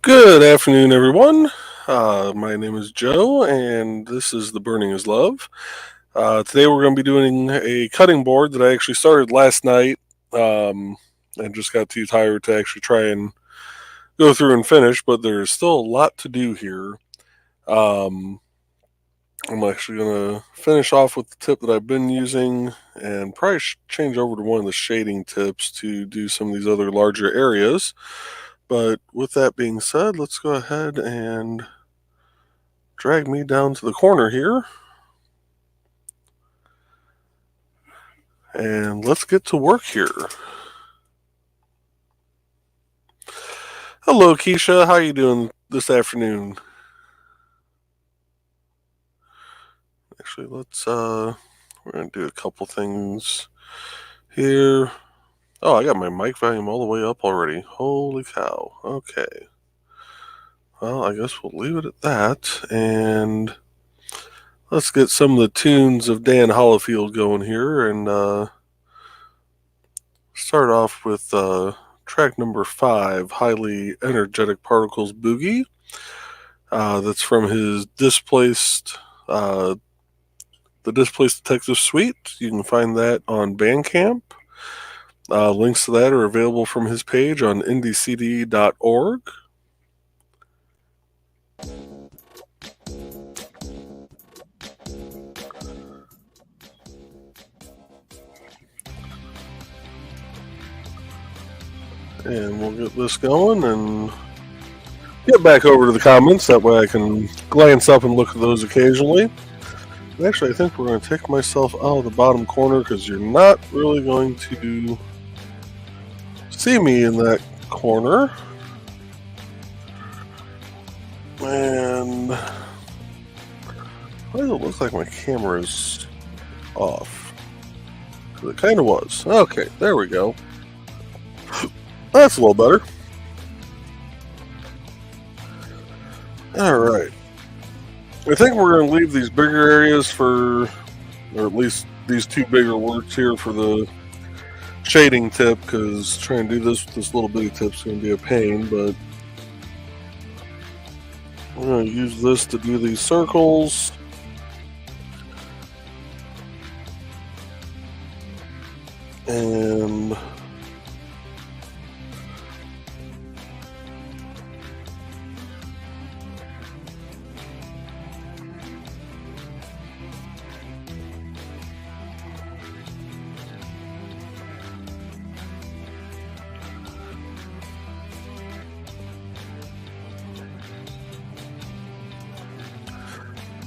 Good afternoon, everyone. My name is Joe, and this is The Burning is Love. Today, we're going to be doing a cutting board that I actually started last night and just got too tired to actually try and go through and finish, but there's still a lot to do here. Um, I'm actually going to finish off with the tip that I've been using and probably change over to one of the shading tips to do some of these other larger areas. But with that being said, let's go ahead and drag me down to the corner here. And let's get to work here. Hello, Keisha. How you doing this afternoon? Actually, we're gonna do a couple things here. Oh, I got my mic volume all the way up already. Holy cow. Okay. Well, I guess we'll leave it at that, and let's get some of the tunes of Dan Hollifield going here, and start off with track number 5, Highly Energetic Particles Boogie. That's from his the Displaced Detective Suite. You can find that on Bandcamp. Links to that are available from his page on indiecd.org. And we'll get this going and get back over to the comments. That way I can glance up and look at those occasionally. And actually, I think we're going to take myself out of the bottom corner because you're not really going to see me in that corner. And why does it look like my camera is off? It kind of was. Okay, there we go. That's a little better. Alright. I think we're going to leave these bigger areas for, or at least these two bigger works here for the shading tip, because trying to do this with this little bitty tip is going to be a pain, but I'm going to use this to do these circles. And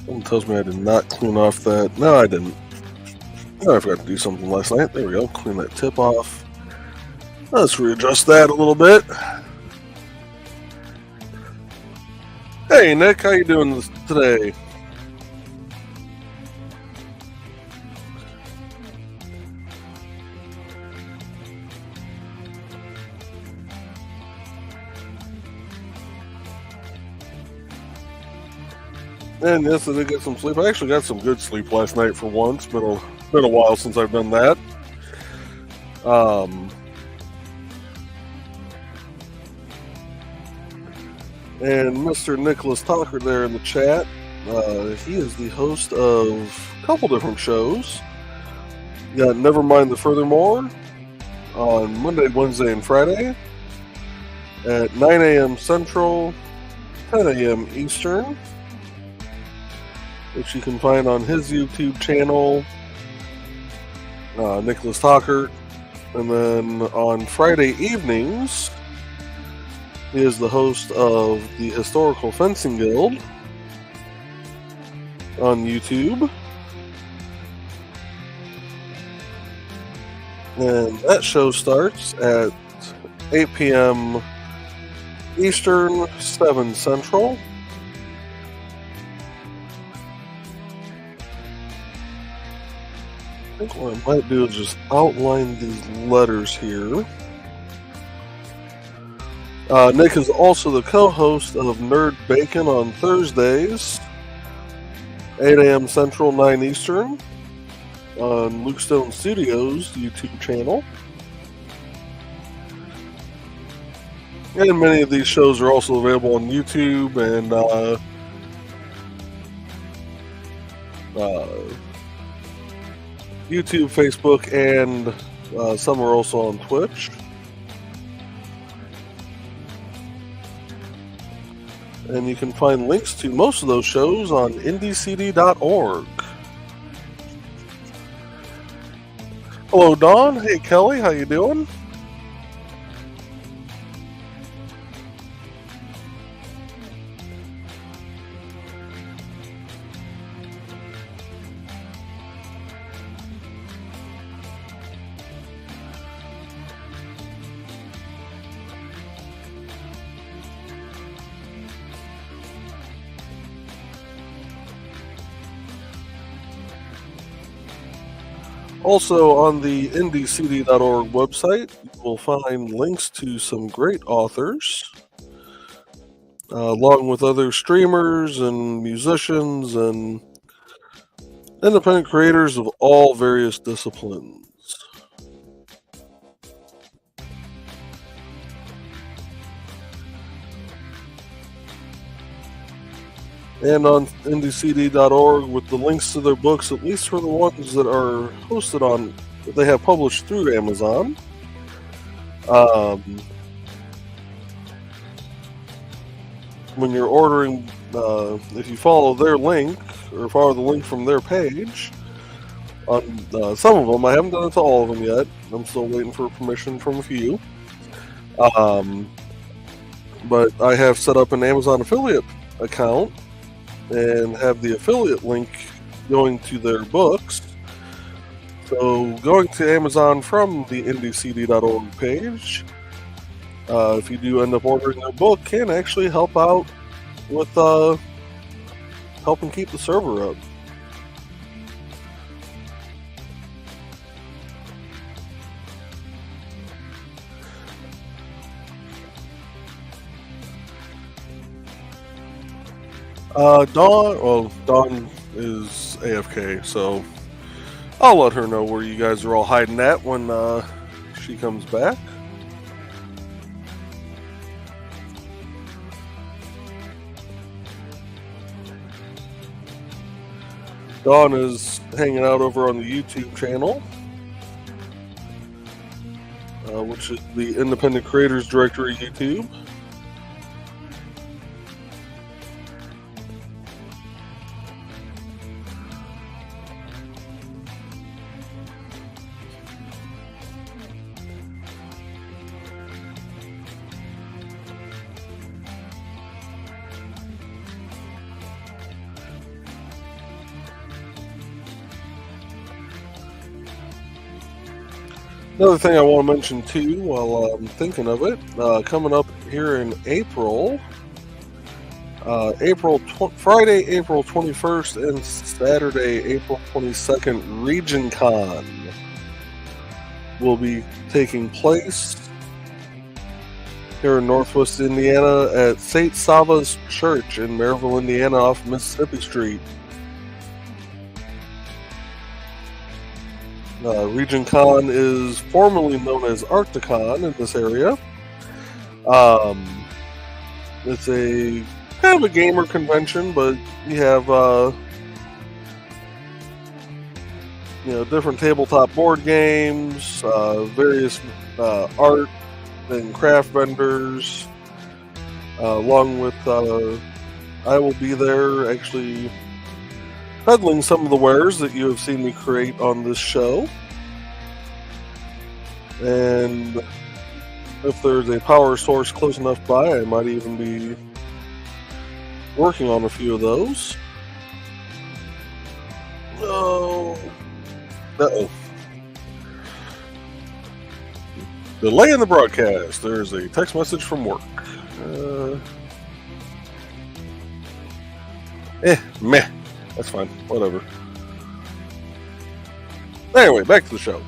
someone tells me I did not clean off that. No, I didn't. Oh, I forgot to do something last night. There we go. Clean that tip off. Let's readjust that a little bit. Hey, Nick, how you doing today? And yes, I did get some sleep. I actually got some good sleep last night for once. Been a while since I've done that. And Mr. Nicholas Talker there in the chat, he is the host of a couple different shows. You got Never Mind the Furthermore on Monday, Wednesday, and Friday at 9 a.m. Central, 10 a.m. Eastern, which you can find on his YouTube channel, Nicholas Talker. And then on Friday evenings, he is the host of the Historical Fencing Guild on YouTube. And that show starts at 8 p.m. Eastern, 7 Central. I think what I might do is just outline these letters here. Nick is also the co-host of Nerd Bacon on Thursdays, 8 a.m. Central, 9 Eastern, on Luke Stone Studios' YouTube channel. And many of these shows are also available on YouTube and YouTube, Facebook, and some are also on Twitch. And you can find links to most of those shows on indiecd.org. Hello, Dawn. Hey, Kelly. How you doing? Also, on the indiecd.org website, you will find links to some great authors, along with other streamers and musicians and independent creators of all various disciplines. And on indiecd.org with the links to their books, at least for the ones that are hosted on, that they have published through Amazon. When you're ordering, if you follow their link or follow the link from their page, on some of them, I haven't done it to all of them yet. I'm still waiting for permission from a few. But I have set up an Amazon affiliate account and have the affiliate link going to their books. So going to Amazon from the indiecd.org page, if you do end up ordering their book, can actually help out with helping keep the server up. Dawn is AFK, so I'll let her know where you guys are all hiding at when she comes back. Dawn is hanging out over on the YouTube channel, which is the Independent Creators Directory YouTube. Another thing I want to mention too, while I'm thinking of it, coming up here in April, Friday, April 21st, and Saturday, April 22nd, Region Con will be taking place here in Northwest Indiana at St. Sava's Church in Maryville, Indiana, off Mississippi Street. Region Con is formerly known as Arcticon in this area. It's a kind of a gamer convention, but you have different tabletop board games, various art and craft vendors, along with I will be there actually peddling some of the wares that you have seen me create on this show. And if there's a power source close enough by, I might even be working on a few of those. Oh. Uh-oh. Delay in the broadcast. There's a text message from work. Meh. That's fine. Whatever. Anyway, back to the show.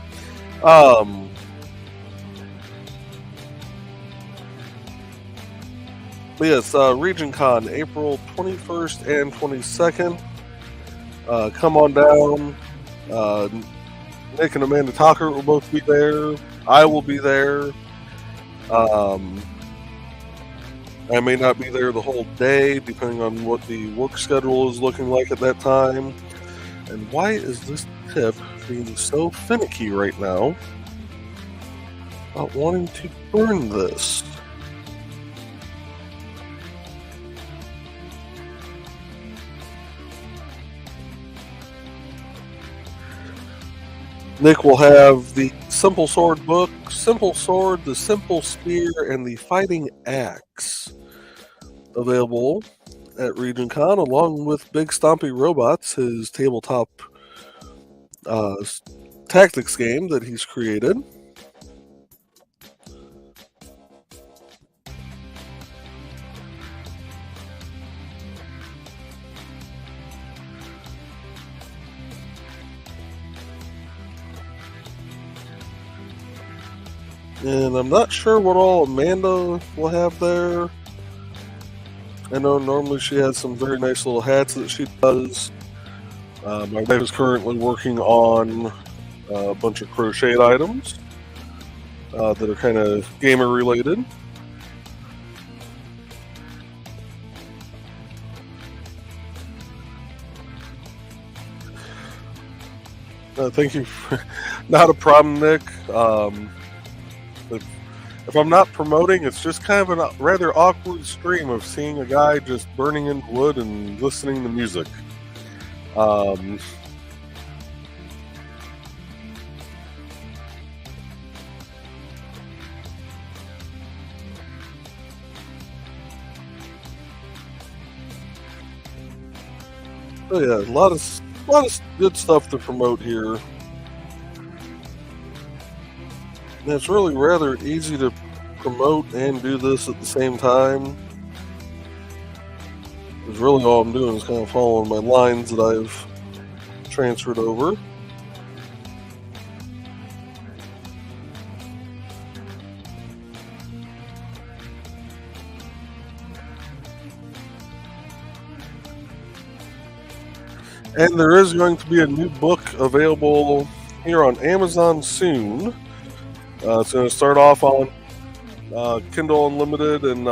But yes, Region Con, April 21st and 22nd. Come on down. Nick and Amanda Talker will both be there. I will be there. I may not be there the whole day, depending on what the work schedule is looking like at that time. And why is this tip being so finicky right now about wanting to burn this? Nick will have the Simple Sword book, Simple Sword, the Simple Spear, and the Fighting Axe available at Region Con, along with Big Stompy Robots, his tabletop uh, tactics game that he's created. And I'm not sure what all Amanda will have there. I know normally she has some very nice little hats that she does. My wife is currently working on a bunch of crocheted items that are kind of gamer related. Thank you. Not a problem, Nick. If I'm not promoting, it's just kind of a rather awkward stream of seeing a guy just burning in wood and listening to music. So yeah, a lot of good stuff to promote here. And it's really rather easy to promote and do this at the same time. Because really all I'm doing is kind of following my lines that I've transferred over. And there is going to be a new book available here on Amazon soon. It's going to start off on Kindle Unlimited and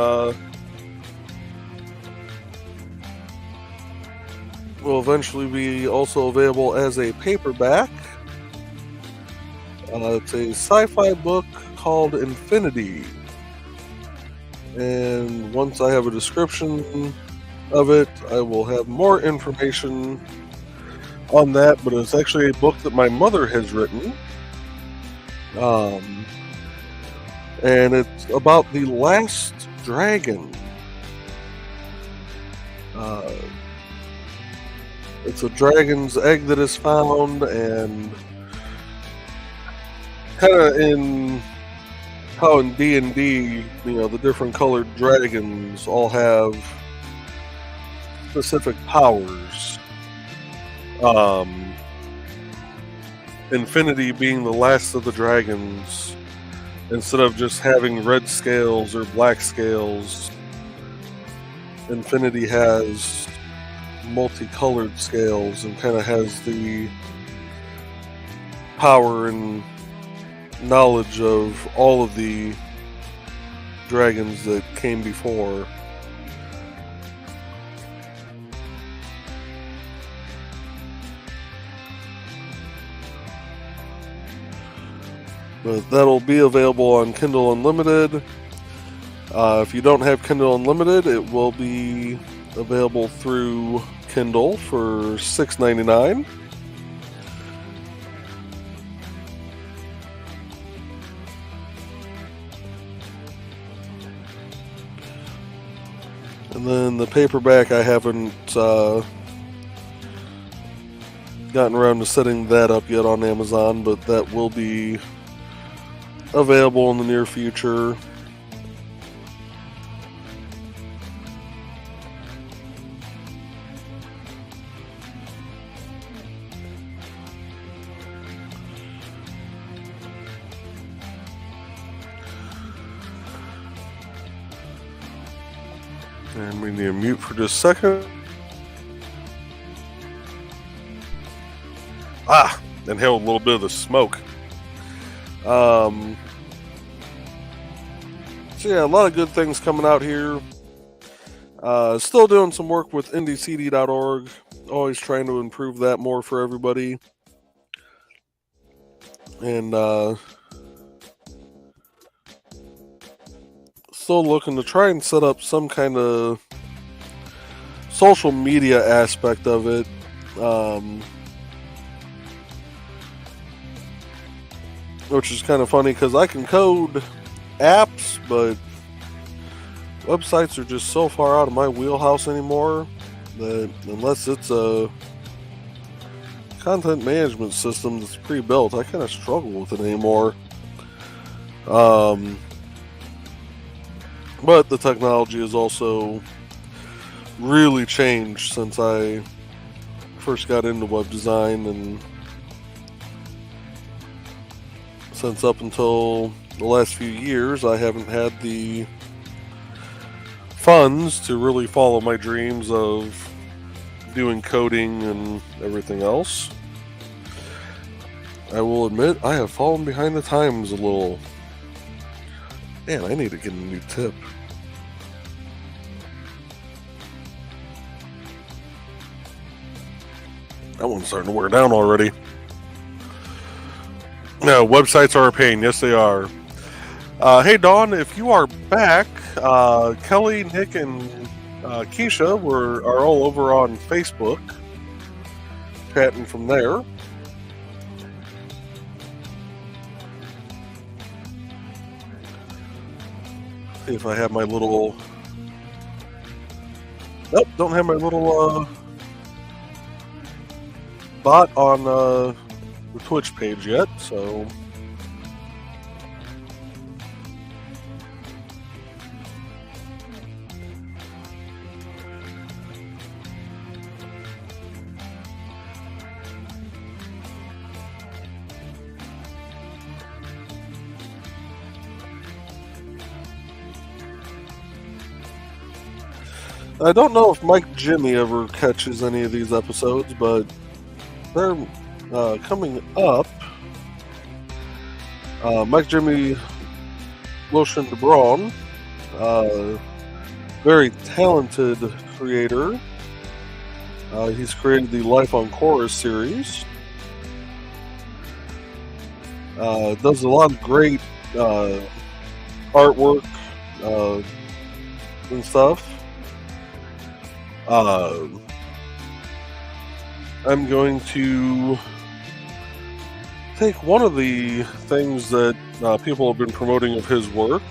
will eventually be also available as a paperback. It's a sci-fi book called Infinity. And once I have a description of it, I will have more information on that, but it's actually a book that my mother has written. And it's about the last dragon. It's a dragon's egg that is found, and kind of in how in D&D, the different colored dragons all have specific powers. Infinity being the last of the dragons, instead of just having red scales or black scales, Infinity has multicolored scales and kind of has the power and knowledge of all of the dragons that came before. But that'll be available on Kindle Unlimited. If you don't have Kindle Unlimited, it will be available through Kindle for $6.99. And then the paperback, I haven't gotten around to setting that up yet on Amazon, but that will be available in the near future. And we need to mute for just a second. Inhaled a little bit of the smoke. So yeah, a lot of good things coming out here. Still doing some work with indiecd.org. Always trying to improve that more for everybody. And still looking to try and set up some kind of social media aspect of it. Which is kind of funny because I can code apps, but websites are just so far out of my wheelhouse anymore that unless it's a content management system that's pre-built, I kind of struggle with it anymore. But the technology has also really changed since I first got into web design, and since up until the last few years I haven't had the funds to really follow my dreams of doing coding and everything else. I will admit I have fallen behind the times a little. Man, I need to get a new tip. That one's starting to wear down already. No, websites are a pain. Yes, they are. Hey, Dawn, if you are back, Kelly, Nick, and Keisha are all over on Facebook, chatting from there. See if I have my little... Nope, don't have my little bot on the Twitch page yet, so... I don't know if Mike Jimmy ever catches any of these episodes, but they're coming up. Mike Jimmy Lotion de Braun, very talented creator. He's created the Life on Chorus series. Does a lot of great artwork and stuff. I'm going to take one of the things that people have been promoting of his work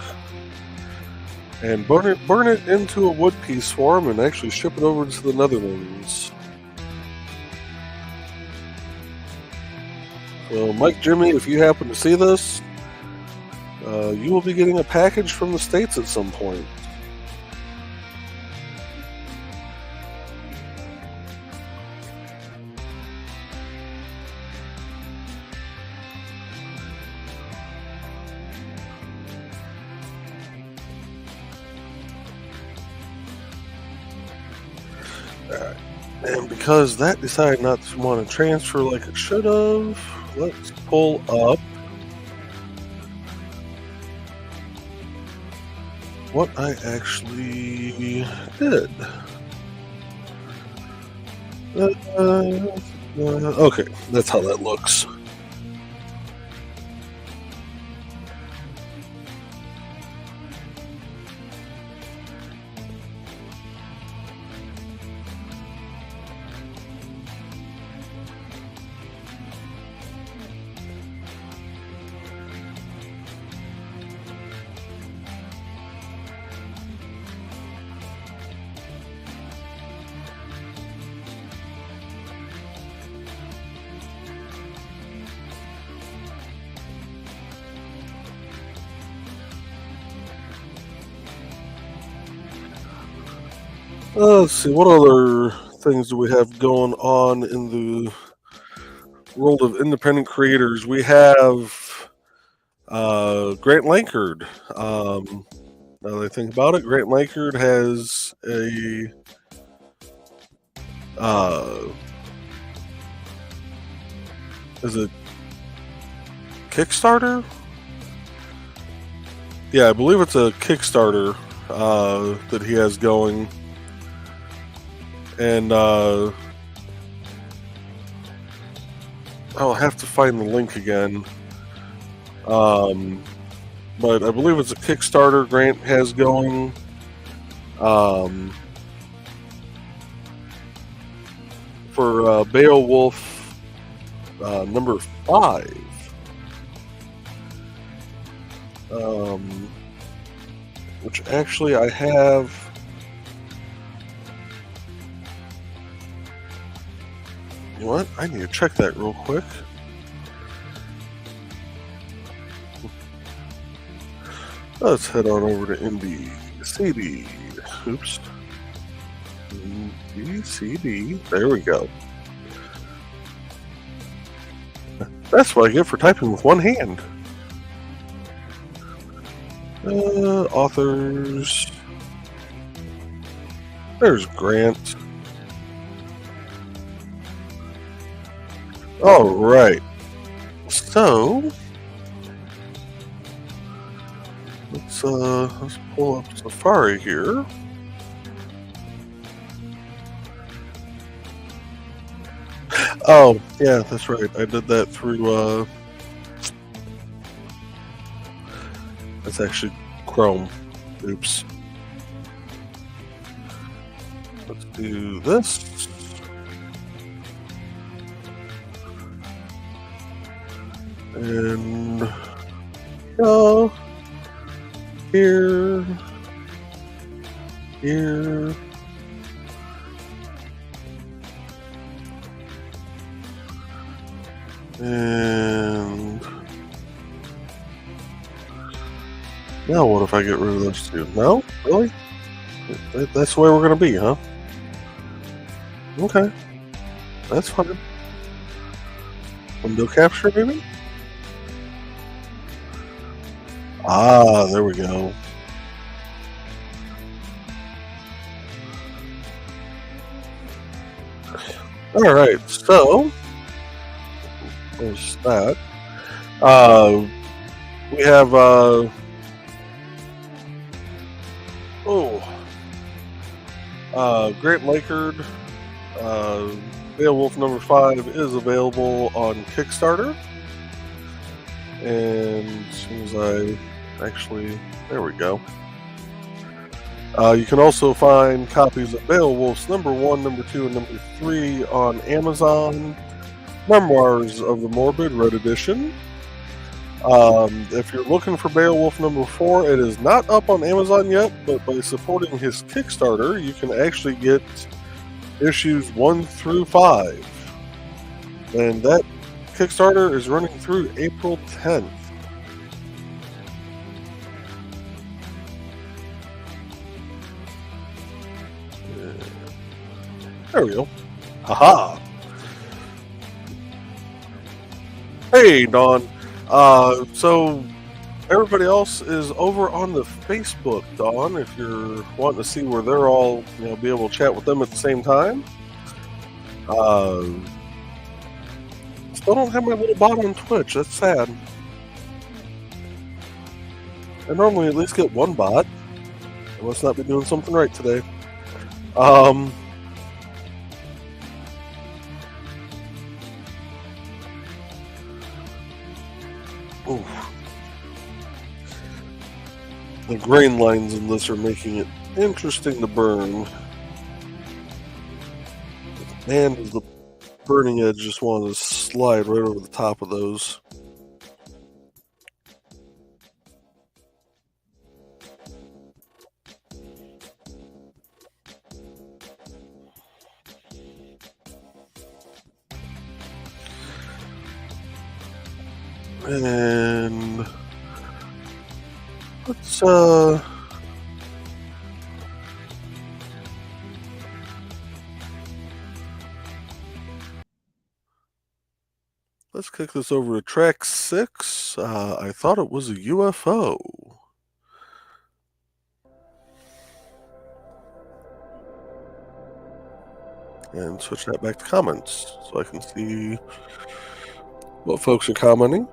and burn it into a wood piece for him and actually ship it over to the Netherlands. So, Mike Jimmy, if you happen to see this, you will be getting a package from the States at some point. And because that decided not to want to transfer like it should have, let's pull up what I actually did. Okay, that's how that looks. Let's see, what other things do we have going on in the world of independent creators? We have Grant Lankard. Now that I think about it, Grant Lankard has a is it Kickstarter? Yeah, I believe it's a Kickstarter that he has going. And I'll have to find the link again. But I believe it's a Kickstarter Grant has going. For Beowulf number 5. Which actually I have. You know what? I need to check that real quick. Let's head on over to Indie CD. Oops. Indie CD. There we go. That's what I get for typing with one hand. Authors. There's Grant. All right. So let's pull up Safari here. Oh, yeah, that's right. I did that through that's actually Chrome. Oops. Let's do this. And here, and now what if I get rid of those two? No? Really? That's the way we're going to be, huh? Okay. That's fine. Window capture, maybe? Ah, there we go. All right, so there's that. We have Great Lakerd. Beowulf number 5 is available on Kickstarter, and as soon as there we go. You can also find copies of Beowulf's number 1, number 2, and number 3 on Amazon. Memoirs of the Morbid Red Edition. If you're looking for Beowulf number 4, it is not up on Amazon yet, but by supporting his Kickstarter, you can actually get issues 1 through 5. And that Kickstarter is running through April 10th. There we go. Haha. Hey, Dawn. So everybody else is over on the Facebook, Dawn. If you're wanting to see where they're all, be able to chat with them at the same time. Still don't have my little bot on Twitch. That's sad. I normally at least get one bot. I must not be doing something right today. Ooh. The grain lines in this are making it interesting to burn. Man, does the burning edge just want to slide right over the top of those. And let's kick this over to track 6. I thought it was a UFO. And switch that back to comments so I can see what folks are commenting.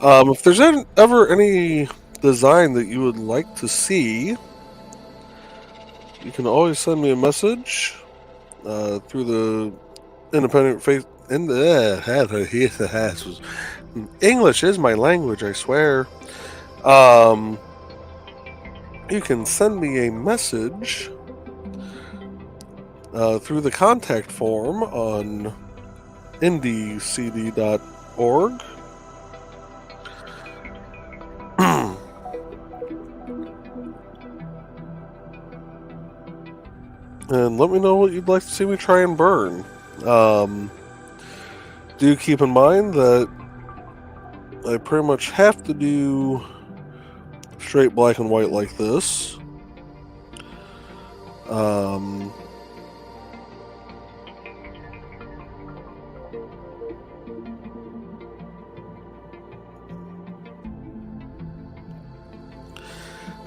If there's ever any design that you would like to see, you can always send me a message. through the independent faith. English is my language, I swear. You can send me a message through the contact form on indiecd.org. And let me know what you'd like to see me try and burn. Do keep in mind that I pretty much have to do straight black and white like this.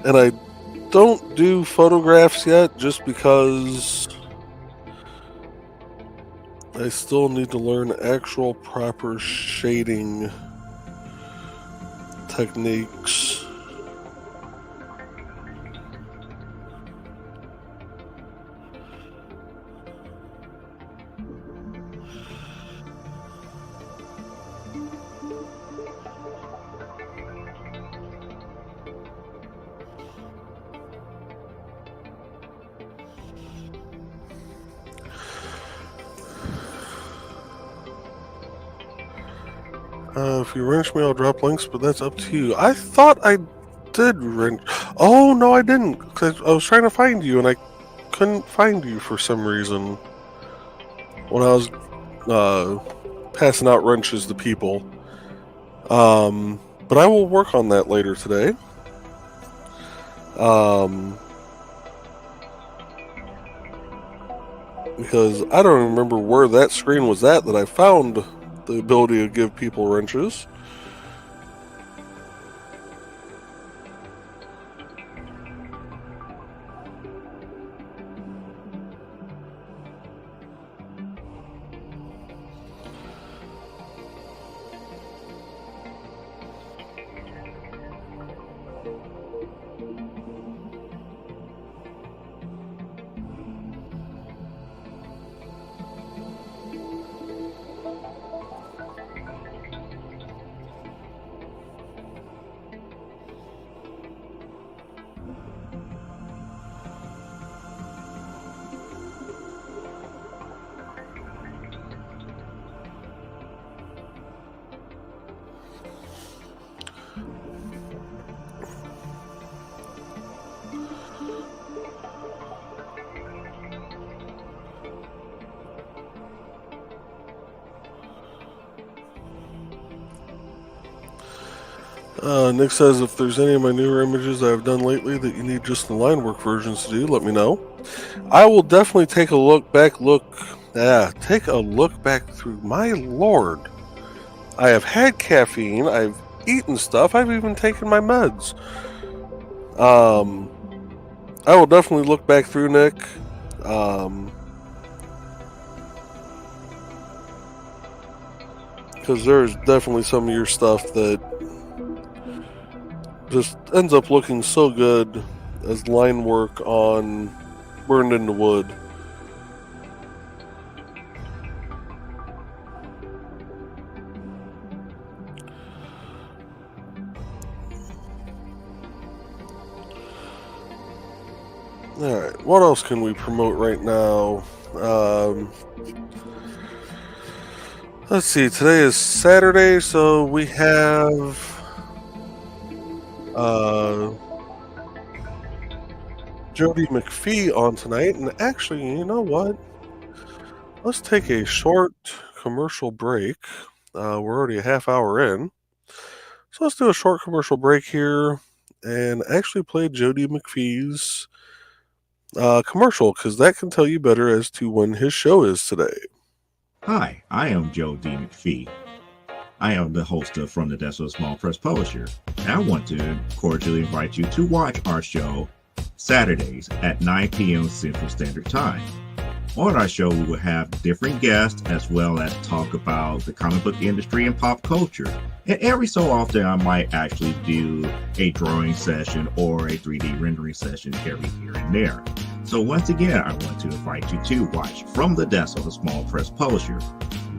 And I don't do photographs yet just because I still need to learn actual proper shading techniques. If you wrench me, I'll drop links, but that's up to you. I thought I did wrench. Oh, no, I didn't. Cause I was trying to find you, and I couldn't find you for some reason when I was passing out wrenches to people. But I will work on that later today. Because I don't remember where that screen was at that I found the ability to give people wrenches. Nick says, if there's any of my newer images I've done lately that you need just the line work versions to do, let me know. I will definitely take a look back through. My lord. I have had caffeine, I've eaten stuff, I've even taken my meds. I will definitely look back through, Nick. Because there's definitely some of your stuff that just ends up looking so good as line work on burned into wood. Alright, what else can we promote right now? Let's see, today is Saturday, so we have Jody McPhee on tonight, and actually, you know what? Let's take a short commercial break. We're already a half hour in, so let's do a short commercial break here and actually play Jody McPhee's commercial, because that can tell you better as to when his show is today. Hi, I am Joe D. McPhee. I am the host of From the Desk of a Small Press Publisher, and I want to cordially invite you to watch our show Saturdays at 9 p.m. Central Standard Time. On our show, we will have different guests as well as talk about the comic book industry and pop culture. And every so often, I might actually do a drawing session or a 3D rendering session every here and there. So once again, I want to invite you to watch From the Desk of a Small Press Publisher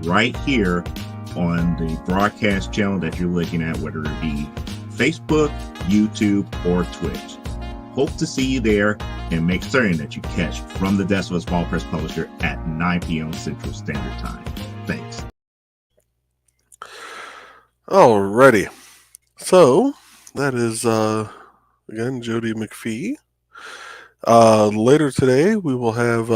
right here on the broadcast channel that you're looking at, whether it be Facebook, YouTube, or Twitch. Hope to see you there, and make certain that you catch From the Desk of a Small Press Publisher at 9 p.m. Central Standard Time. Thanks. Alrighty. So, that is, again, Jody McPhee. Later today, we will have,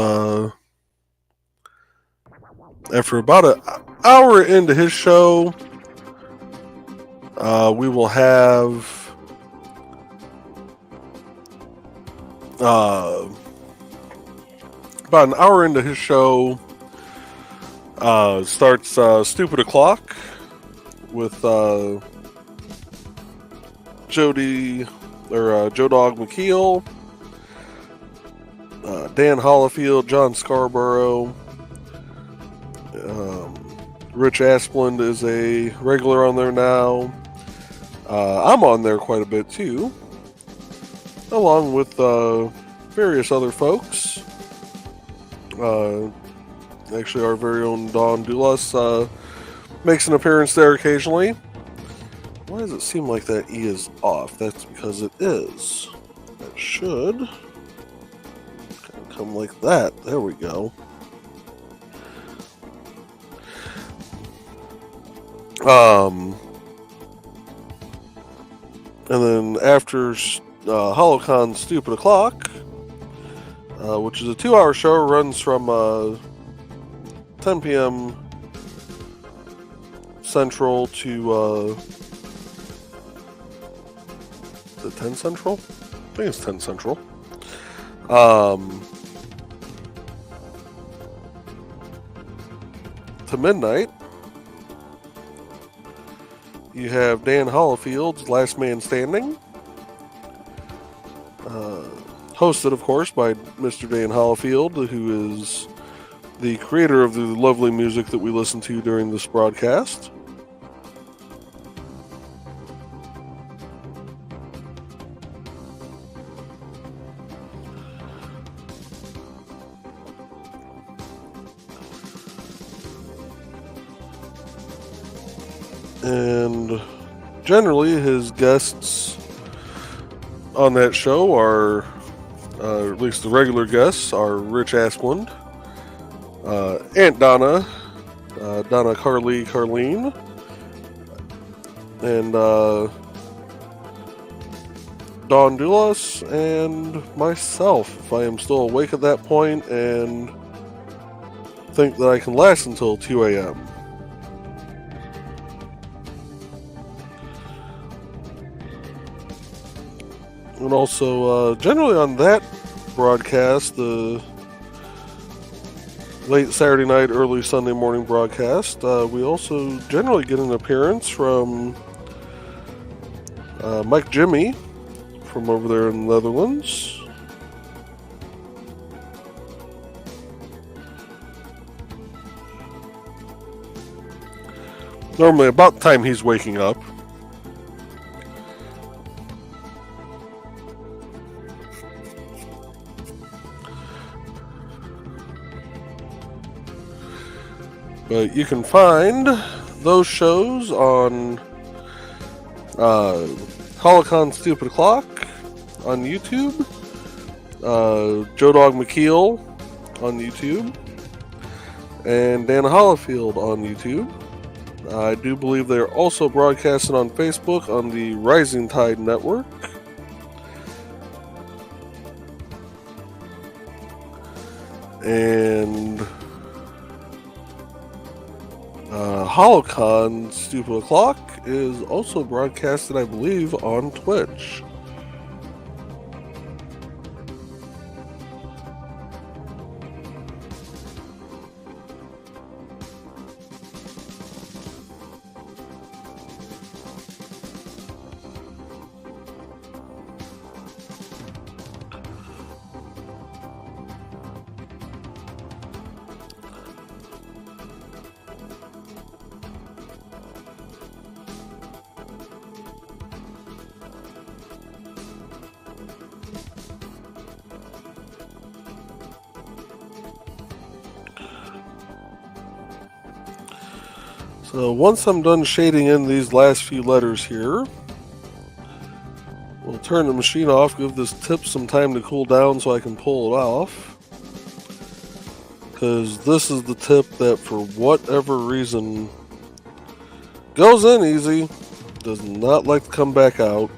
after about an hour into his show, we will have about an hour into his show, starts Stupid O'Clock with Jody, or Joe Dog McKeel, Dan Hollifield, John Scarborough. Rich Asplund is a regular on there now. I'm on there quite a bit too, along with various other folks. Actually, our very own Don Dulas makes an appearance there occasionally. Why does it seem like that E is off? That's because it is. That should come like that. There we go. And then after HoloCon Stupid O'Clock, which is a 2-hour show, runs from 10 p.m. Central to is it 10 Central? I think it's 10 Central. To midnight. You have Dan Hollifield's Last Man Standing. Hosted, of course, by Mr. Dan Hollifield, who is the creator of the lovely music that we listen to during this broadcast. And generally, his guests on that show are, at least the regular guests, are Rich Asplund, Aunt Donna, Donna Carleen, and Don Dulas, and myself, if I am still awake at that point and think that I can last until 2 a.m. And also, generally on that broadcast, the late Saturday night, early Sunday morning broadcast, we also generally get an appearance from Mike Jimmy from over there in the Netherlands. Normally about the time he's waking up. But you can find those shows on HoloCon Stupid O'Clock on YouTube, Joe Dog McKeel on YouTube, and Dan Hollifield on YouTube. I do believe they're also broadcasted on Facebook on the Rising Tide Network. And HoloCon Stupid O'Clock is also broadcasted, I believe, on Twitch. So once I'm done shading in these last few letters here, we'll turn the machine off, give this tip some time to cool down so I can pull it off. Because this is the tip that, for whatever reason, goes in easy, does not like to come back out.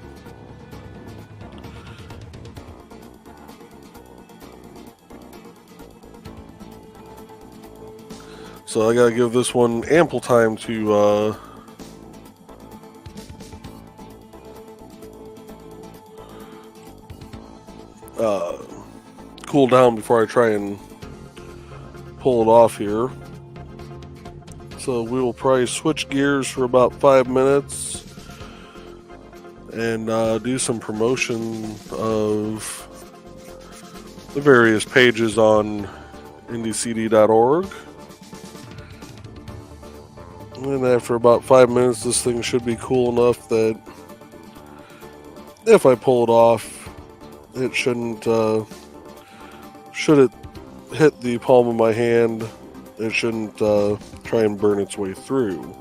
So I gotta give this one ample time to cool down before I try and pull it off here. So we will probably switch gears for about 5 minutes and do some promotion of the various pages on indiecd.org. And after about 5 minutes, this thing should be cool enough that if I pull it off, it shouldn't, should it hit the palm of my hand, it shouldn't try and burn its way through.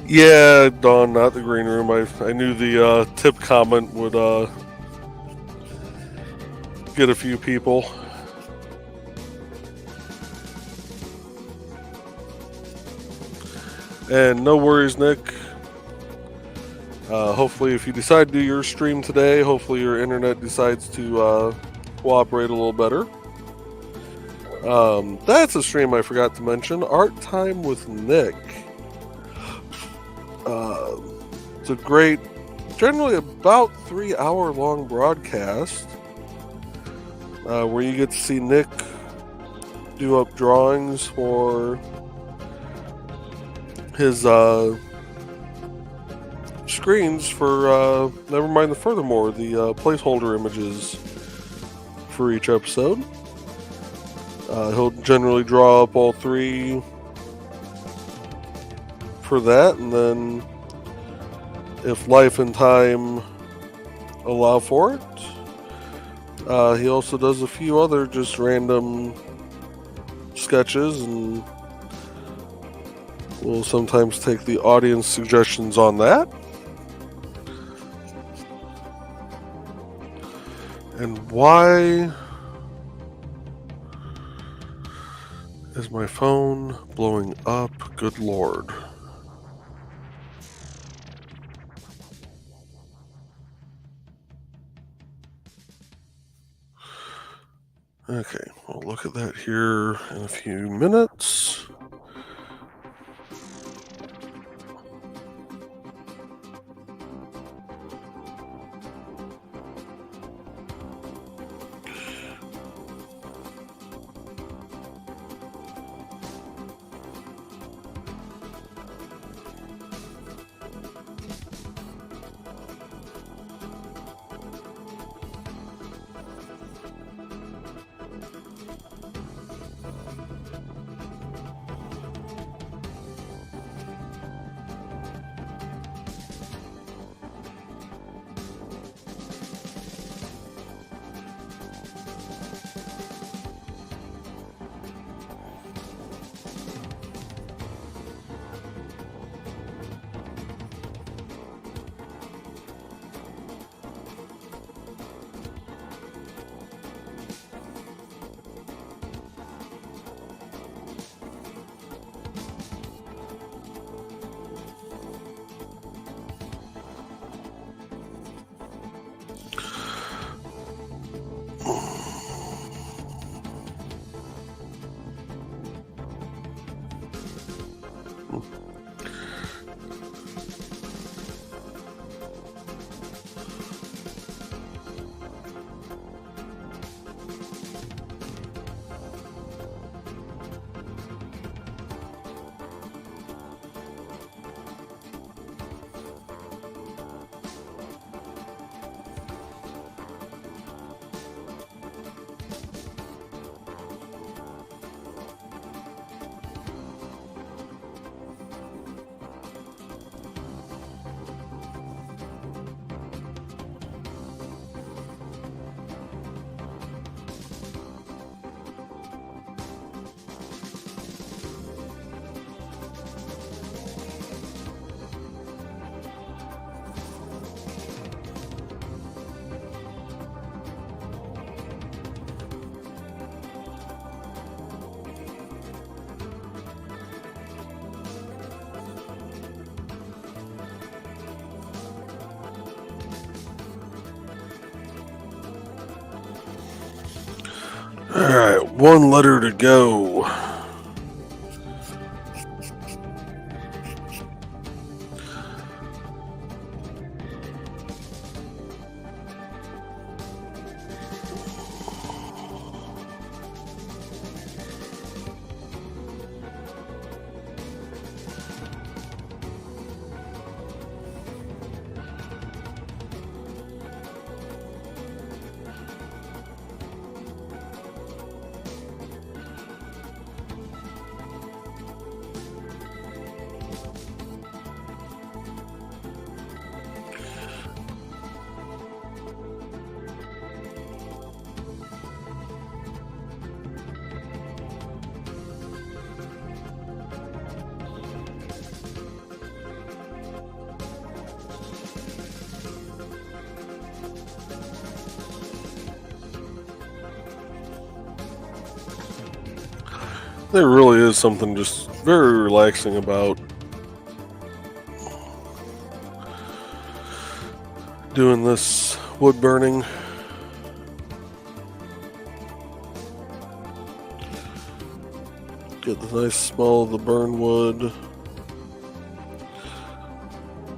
Yeah, Dawn, not the green room. I knew the tip comment would get a few people. And no worries, Nick. Hopefully, if you decide to do your stream today, hopefully your internet decides to cooperate a little better. That's a stream I forgot to mention. Art Time with Nick. It's a great, generally about 3-hour long broadcast where you get to see Nick do up drawings for his screens for never mind the furthermore, the placeholder images for each episode. He'll generally draw up all 3 for that, and then if life and time allow for it, he also does a few other just random sketches, and we'll sometimes take the audience suggestions on that. And why is my phone blowing up? Good Lord. Okay, we'll look at that here in a few minutes. one letter to go. There really is something just very relaxing about doing this wood burning. Get the nice smell of the burn wood.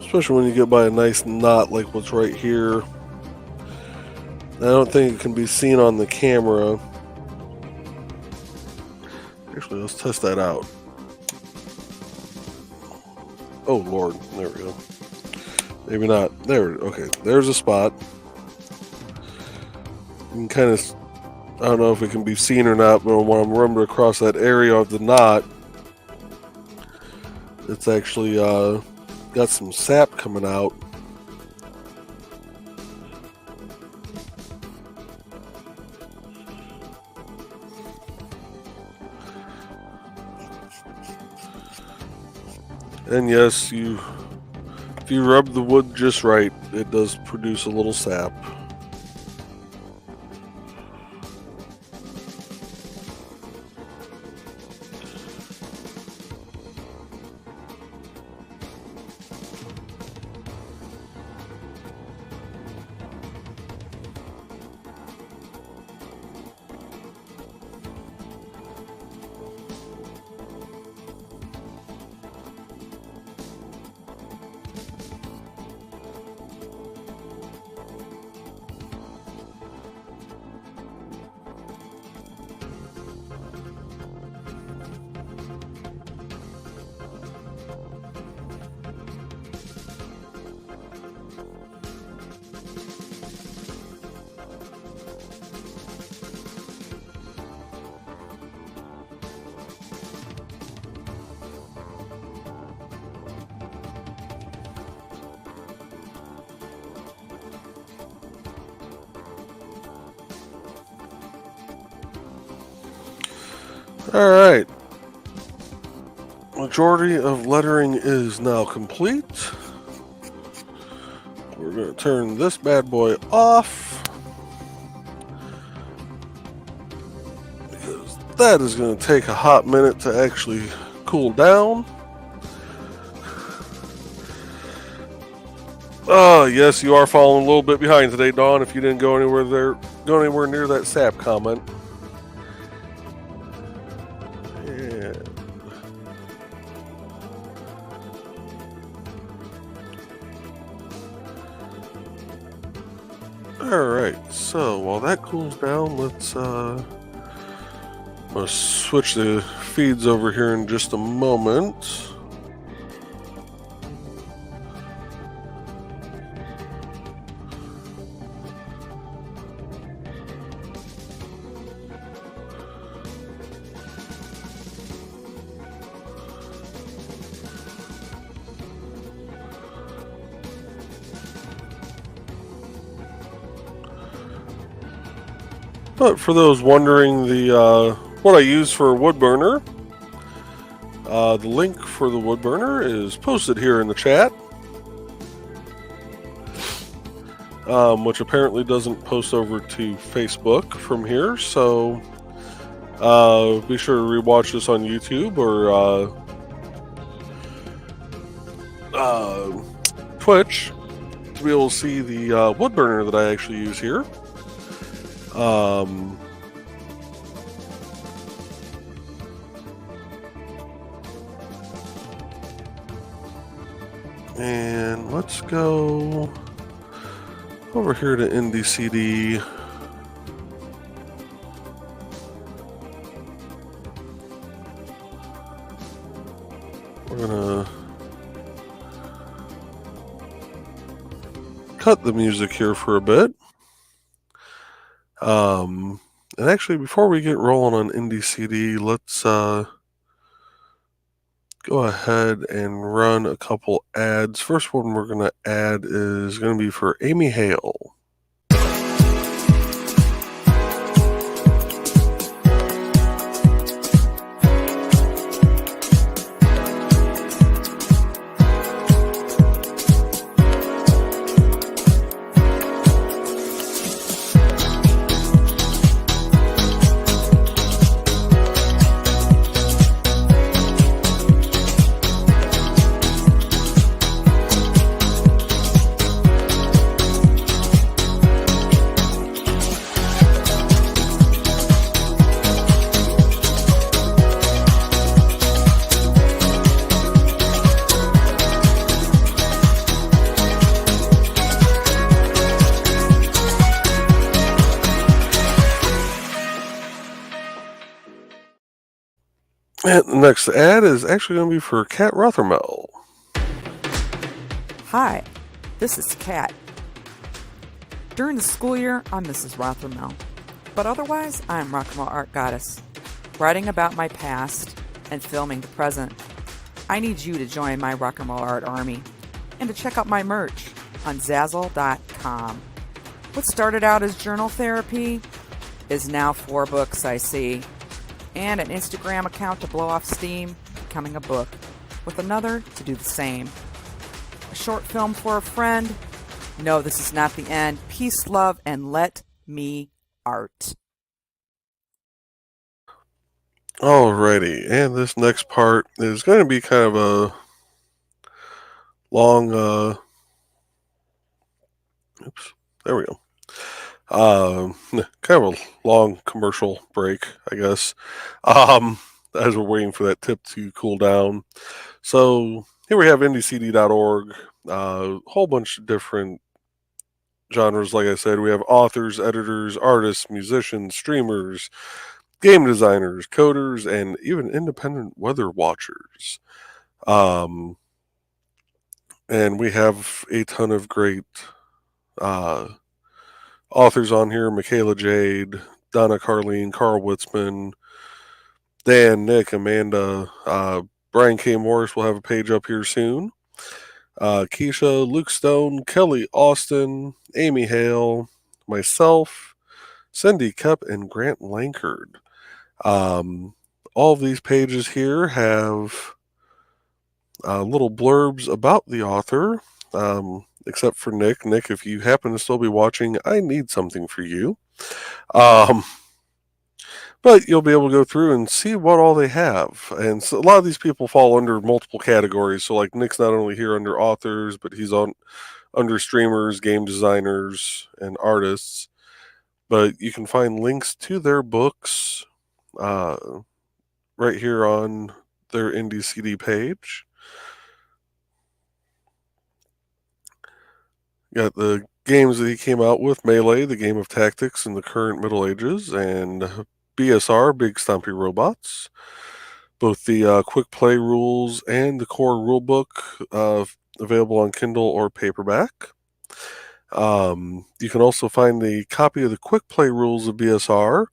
Especially when you get by a nice knot like what's right here. I don't think it can be seen on the camera. Actually, let's test that out. Oh, Lord. There we go. Maybe not. There. Okay. There's a spot. You can kind of... I don't know if it can be seen or not, but when I'm running across that area of the knot, it's actually got some sap coming out. And yes, if you rub the wood just right, it does produce a little sap. Alright. Majority of lettering is now complete. We're going to turn this bad boy off, because that is going to take a hot minute to actually cool down. Yes, you are falling a little bit behind today, Dawn, if you didn't go anywhere near that sap comment. Alright, so while that cools down, let's I'm gonna switch the feeds over here in just a moment. But for those wondering what I use for a wood burner, the link for the wood burner is posted here in the chat, which apparently doesn't post over to Facebook from here. So be sure to rewatch this on YouTube or Twitch to be able to see the wood burner that I actually use here. And let's go over here to NDCD. We're gonna cut the music here for a bit. And actually, before we get rolling on NDCD, let's go ahead and run a couple ads. First one we're going to add is going to be for Amy Hale. And the next ad is actually going to be for Kat Rothermel. Hi, this is Kat. During the school year, I'm Mrs. Rothermel, but otherwise, I'm Rock and Roll Art Goddess, writing about my past and filming the present. I need you to join my Rock and Roll Art army and to check out my merch on Zazzle.com. What started out as journal therapy is now 4 books, I see, and an Instagram account to blow off steam, becoming a book, with another to do the same. A short film for a friend. No, this is not the end. Peace, love, and let me art. Alrighty, and this next part is going to be kind of a long, oops, there we go. Kind of a long commercial break, I guess, as we're waiting for that tip to cool down. So here we have NDCD.org, a whole bunch of different genres. Like I said, we have authors, editors, artists, musicians, streamers, game designers, coders, and even independent weather watchers. And we have a ton of great authors on here: Michaela Jade, Donna Carlene, Carl Witzman, Dan, Nick, Amanda, Brian K. Morris will have a page up here soon. Keisha, Luke Stone, Kelly Austin, Amy Hale, myself, Cindy Cup, and Grant Lankard. All of these pages here have little blurbs about the author, except for Nick. Nick, if you happen to still be watching, I need something for you. But you'll be able to go through and see what all they have. And so a lot of these people fall under multiple categories. So, like, Nick's not only here under authors, but he's on under streamers, game designers, and artists. But you can find links to their books right here on their NDCD page. Got the games that he came out with: Melee, the game of tactics in the current Middle Ages, and BSR, Big Stompy Robots. Both the quick play rules and the core rulebook available on Kindle or paperback. You can also find the copy of the quick play rules of BSR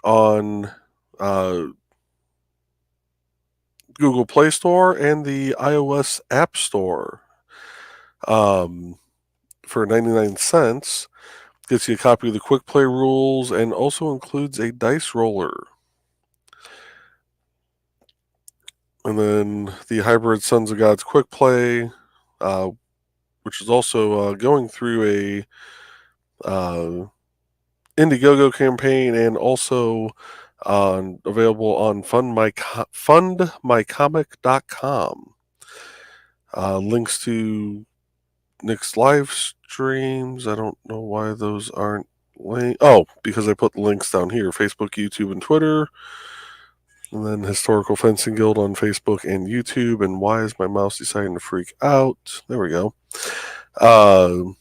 on Google Play Store and the iOS App Store for 99 cents. Gets you a copy of the quick play rules and also includes a dice roller. And then the Hybrid Sons of Gods quick play, which is also going through a Indiegogo campaign and also available on fundmycomic.com. Links to Nick's live streams. I don't know why those aren't linked. Oh, because I put the links down here: Facebook, YouTube, and Twitter. And then Historical Fencing Guild on Facebook and YouTube. And why is my mouse deciding to freak out? There we go. And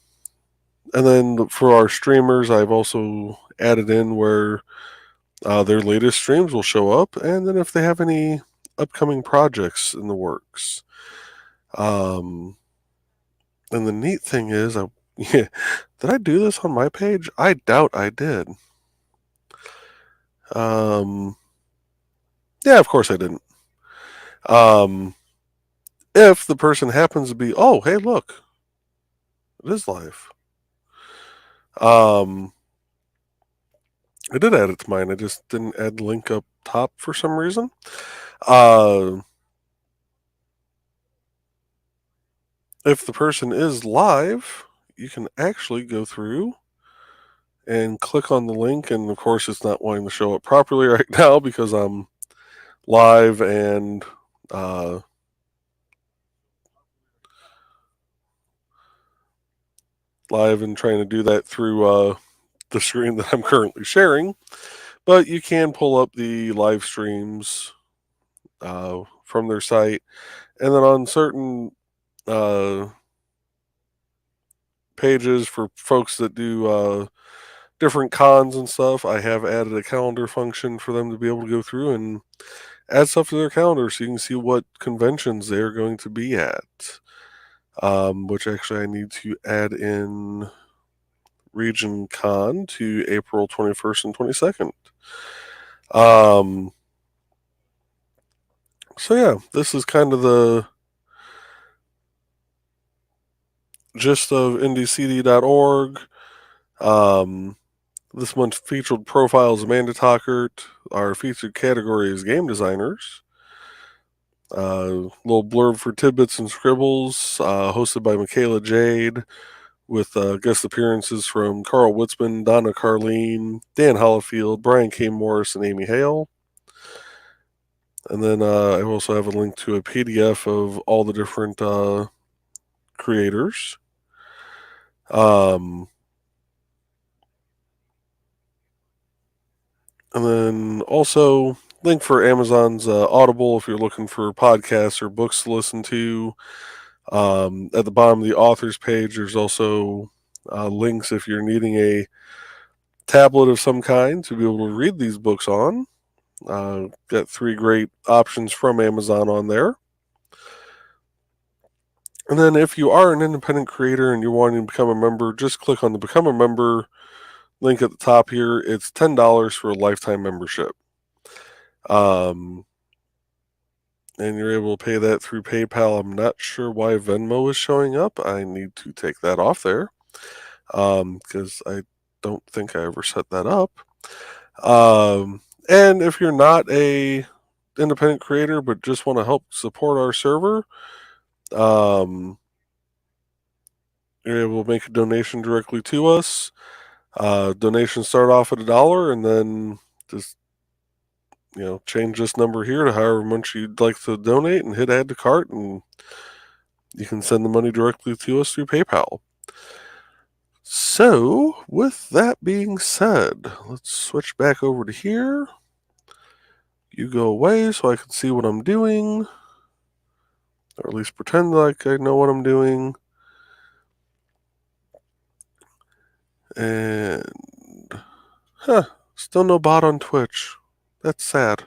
then for our streamers, I've also added in where their latest streams will show up, and then if they have any upcoming projects in the works. And the neat thing is, yeah, did I do this on my page? I doubt I did. Yeah, of course I didn't. If the person happens to be, oh, hey, look, it is live. I did add it to mine. I just didn't add the link up top for some reason. If the person is live, you can actually go through and click on the link. And of course, it's not wanting to show up properly right now because I'm live and trying to do that through the screen that I'm currently sharing. But you can pull up the live streams from their site, and then on certain pages for folks that do different cons and stuff, I have added a calendar function for them to be able to go through and add stuff to their calendar so you can see what conventions they're going to be at. Which actually I need to add in Region Con to April 21st and 22nd. So yeah, this is kind of the gist of indiecd.org. This month's featured profile is Amanda Tockert. Our featured category is game designers. Little blurb for Tidbits and Scribbles, hosted by Michaela Jade, with guest appearances from Carl Witzman, Donna Carlene, Dan Hollifield, Brian K. Morris, and Amy Hale. And then I also have a link to a PDF of all the different creators. And then also link for Amazon's Audible if you're looking for podcasts or books to listen to. At the bottom of the author's page, there's also links if you're needing a tablet of some kind to be able to read these books on. Got 3 great options from Amazon on there. And then if you are an independent creator and you're wanting to become a member, just click on the Become a Member link at the top here. It's $10 for a lifetime membership. And you're able to pay that through PayPal. I'm not sure why Venmo is showing up. I need to take that off there because I don't think I ever set that up. And if you're not a independent creator but just want to help support our server, you're able to make a donation directly to us. Donations start off at $1, and then just change this number here to however much you'd like to donate and hit add to cart, and you can send the money directly to us through PayPal. So, with that being said, let's switch back over to here. You go away so I can see what I'm doing, or at least pretend like I know what I'm doing. And, still no bot on Twitch. That's sad.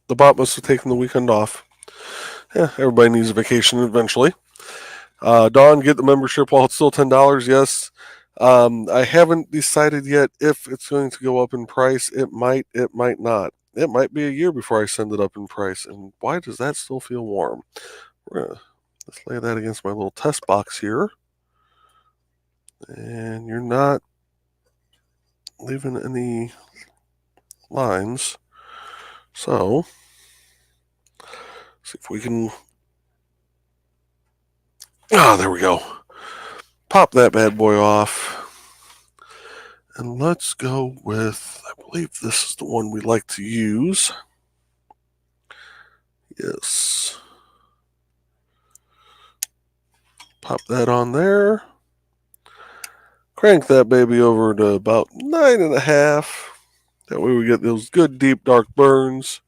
The bot must have taken the weekend off. Yeah, everybody needs a vacation eventually. Dawn, get the membership while it's still $10. Yes. I haven't decided yet if it's going to go up in price. It might not. It might be a year before I send it up in price. And why does that still feel warm? Let's lay that against my little test box here. And you're not leaving any lines. So, see if we can. There we go. Pop that bad boy off. And let's go with, I believe this is the one we like to use. Yes. Pop that on there. Crank that baby over to about 9.5. That way we get those good deep dark burns.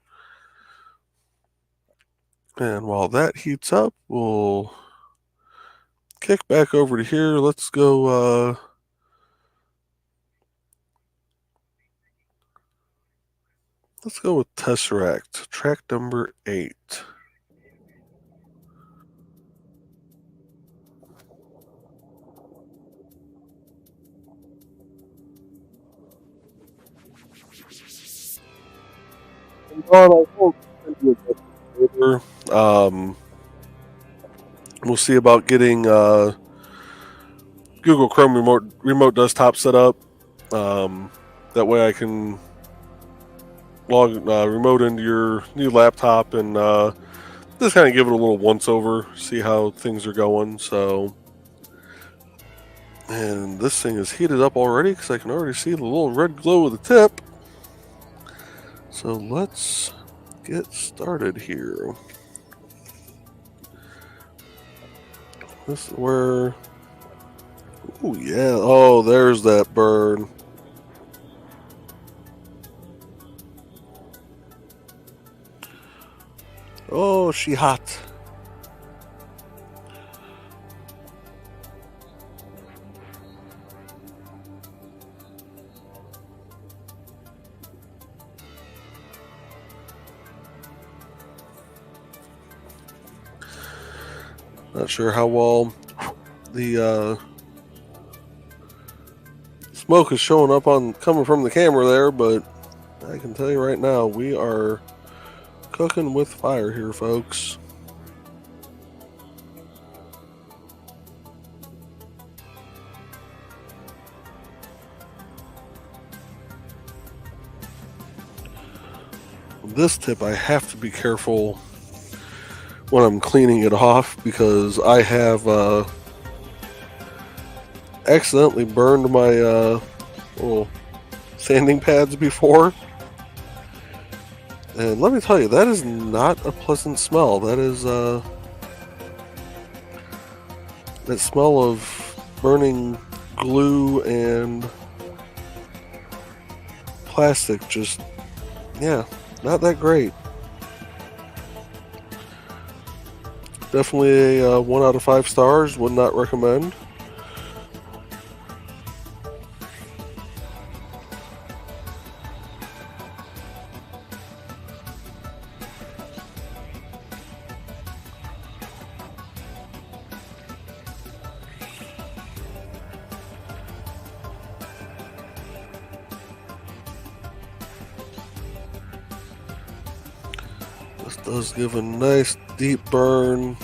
And while that heats up, we'll kick back over to here. Let's go with Tesseract, track number 8. We'll see about getting Google Chrome remote desktop set up. That way I can log remote into your new laptop and just kind of give it a little once over, see how things are going. And this thing is heated up already because I can already see the little red glow of the tip. So let's get started here. This is where... Oh, yeah. Oh, there's that burn. Oh, she hot. Not sure how well the smoke is showing up coming from the camera there, but I can tell you right now, we are cooking with fire here, folks. This tip, I have to be careful when I'm cleaning it off because I have accidentally burned my little sanding pads before. And let me tell you, that is not a pleasant smell. That is that smell of burning glue and plastic. Just, yeah, not that great. Definitely a 1 out of 5 stars. Would not recommend. This does give a nice deep burn.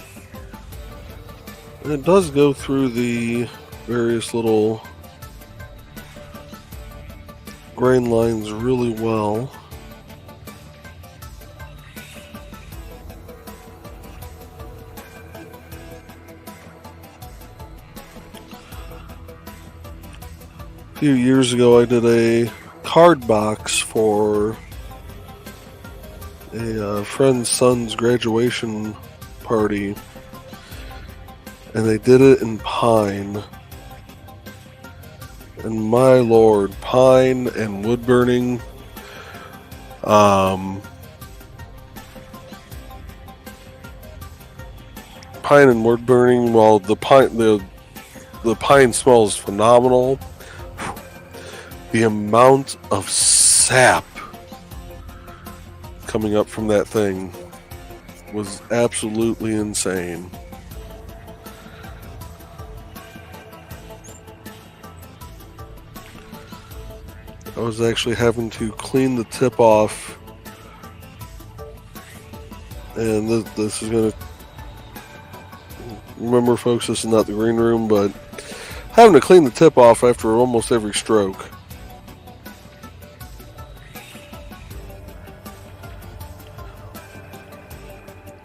And it does go through the various little grain lines really well. A few years ago I did a card box for a friend's son's graduation party, and they did it in pine. And my lord, pine and wood burning, pine and wood burning, while the pine smells phenomenal, the amount of sap coming up from that thing was absolutely insane. I was actually having to clean the tip off, and this is going to, remember folks, this is not the green room, but having to clean the tip off after almost every stroke.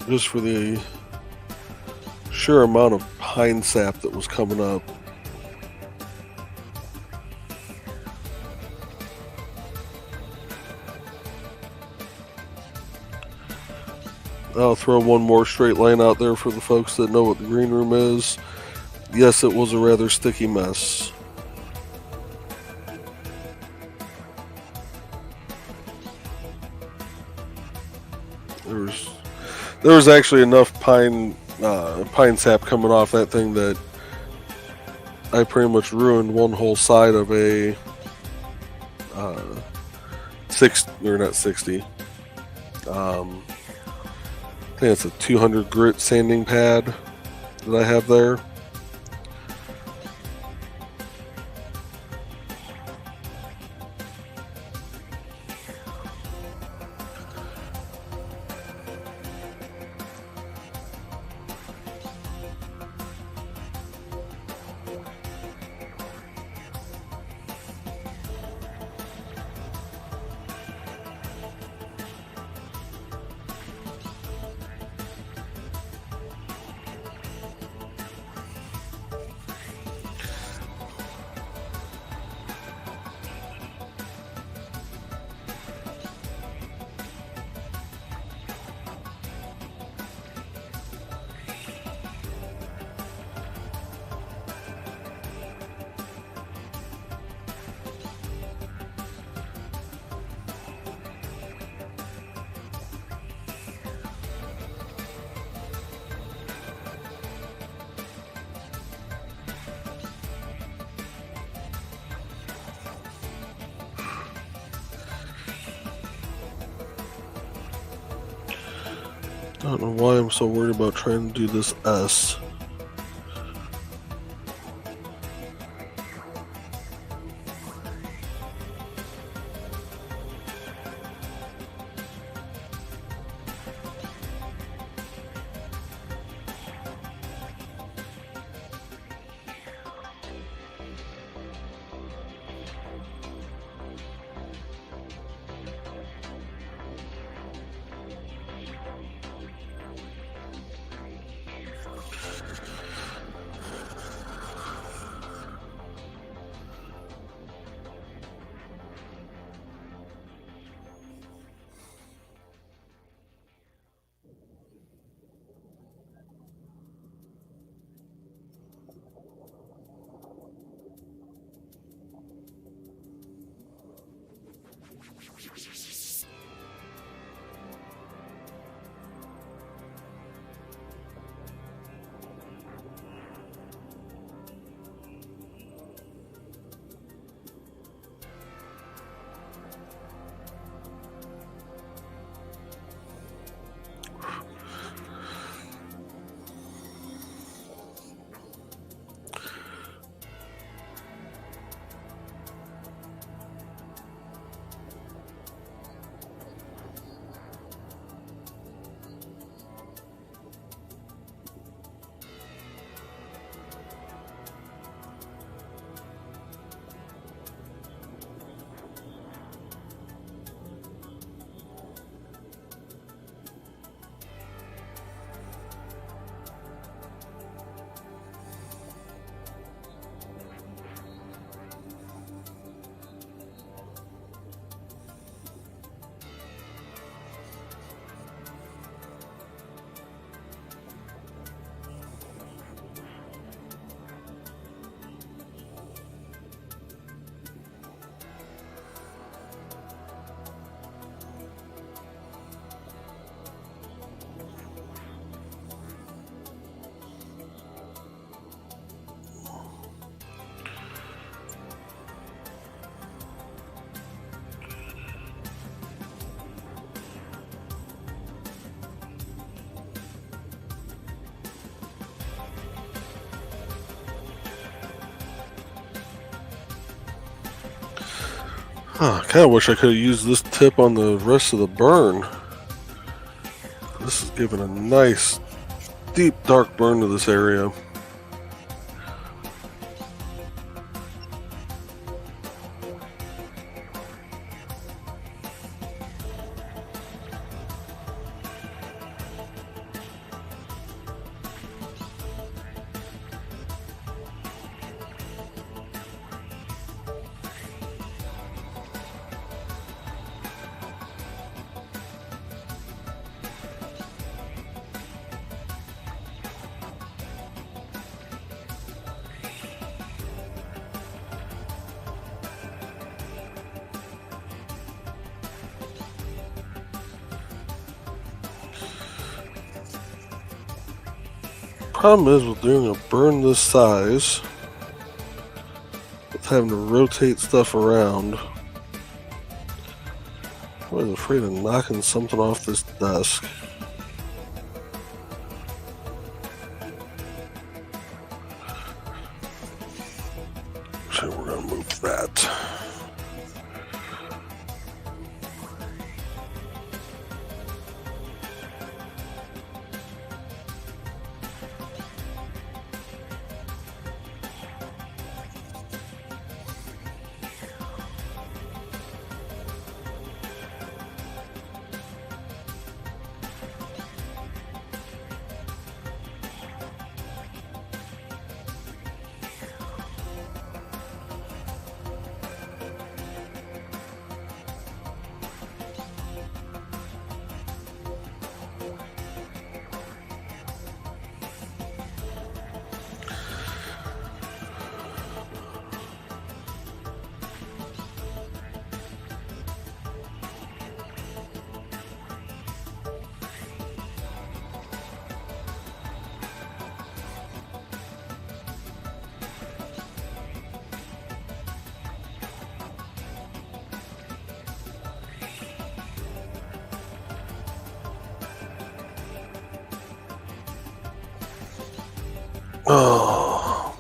Just for the sheer amount of pine sap that was coming up. I'll throw one more straight line out there for the folks that know what the green room is. Yes, it was a rather sticky mess. there was actually enough pine sap coming off that thing that I pretty much ruined one whole side of a not 60. I think it's a 200 grit sanding pad that I have there. I don't know why I'm so worried about trying to do this S. I kind of wish I could have used this tip on the rest of the burn. This is giving a nice, deep, dark burn to this area. Problem is with doing a burn this size, with having to rotate stuff around, I was afraid of knocking something off this desk. So we're going to move that. Oh.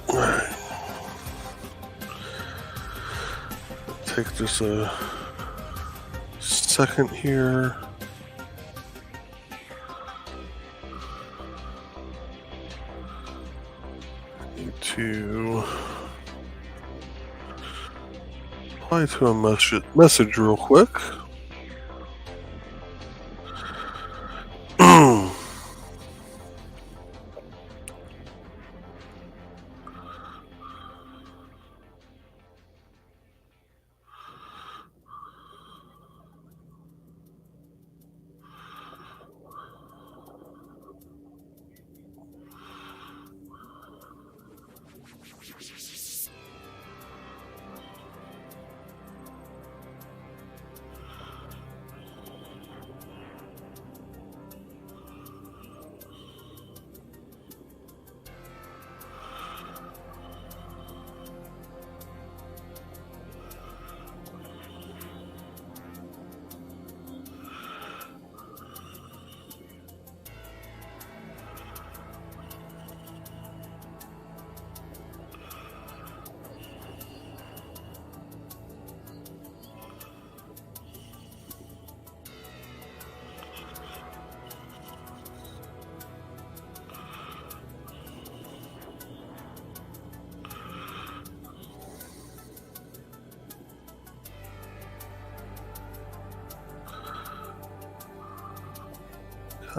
Alright. Take just a second here. Need to reply to a message real quick.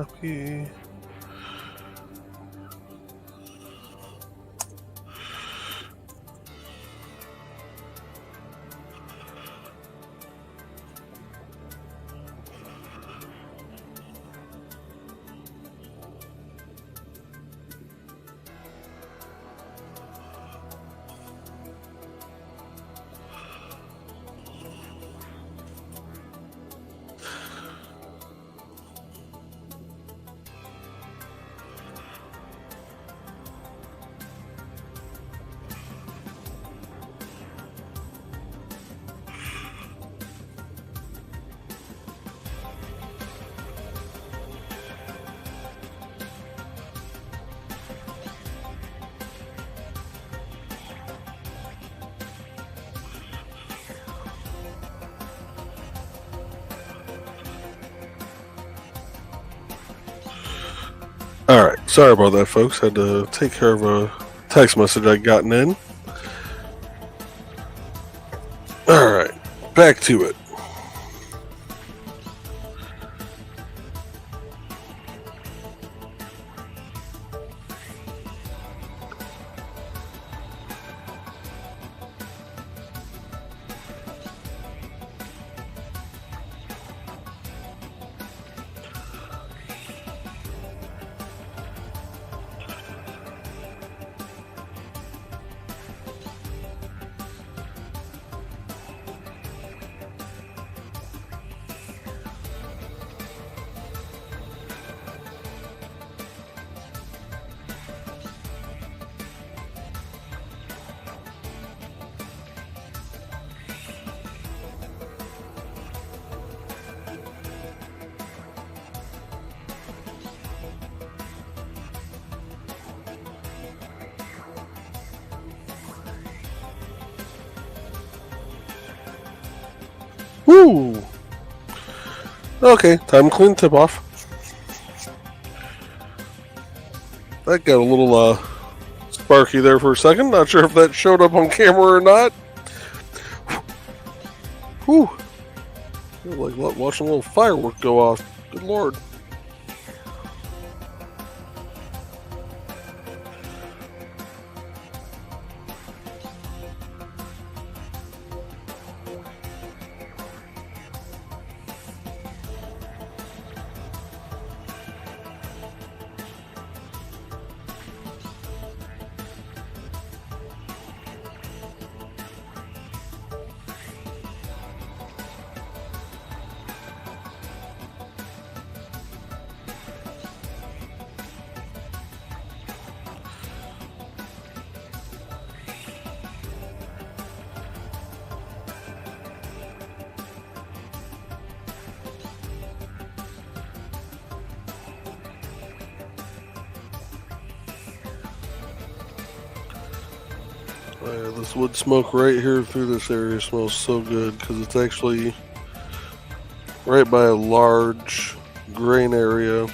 Copy. Alright, sorry about that, folks. Had to take care of a text message I'd gotten in. Alright, back to it. Woo! Okay, time to clean the tip off. That got a little sparky there for a second. Not sure if that showed up on camera or not. Whew. Feel like watching a little firework go off. Good lord. This wood smoke right here through this area smells so good because it's actually right by a large grain area.